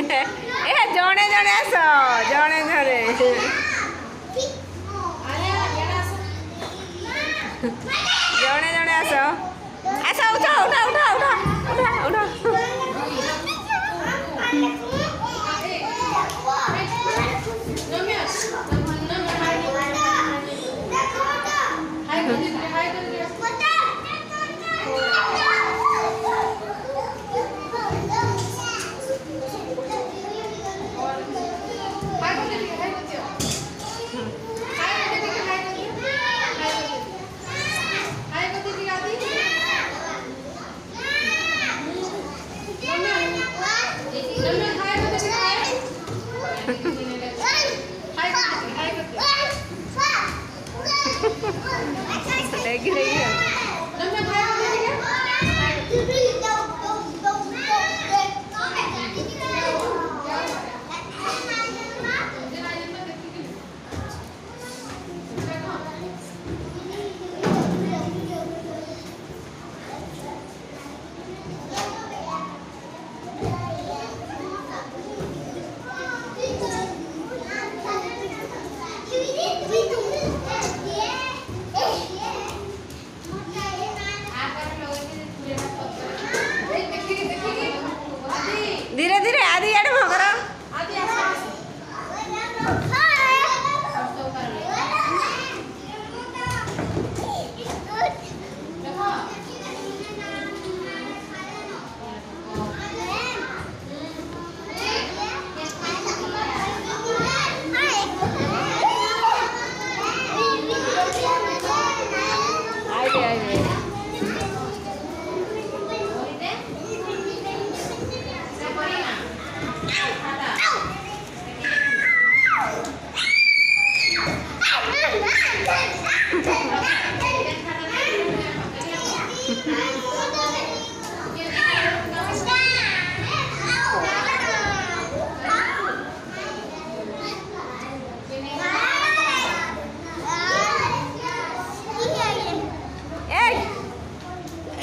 ଏ ଜଣେ ଜଣେ ଆସ ଜଣେ ଜଣେ ଜଣେ ଜଣେ ଆସ ଆସ ଉଠ ଉଠ ଉଠ ଉଠ ଉଠ ଉଠ Lagi lagi ya. धीरे धीरे आदि आड़ मगर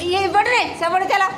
ये बढ़ रहे सब बढ़ चला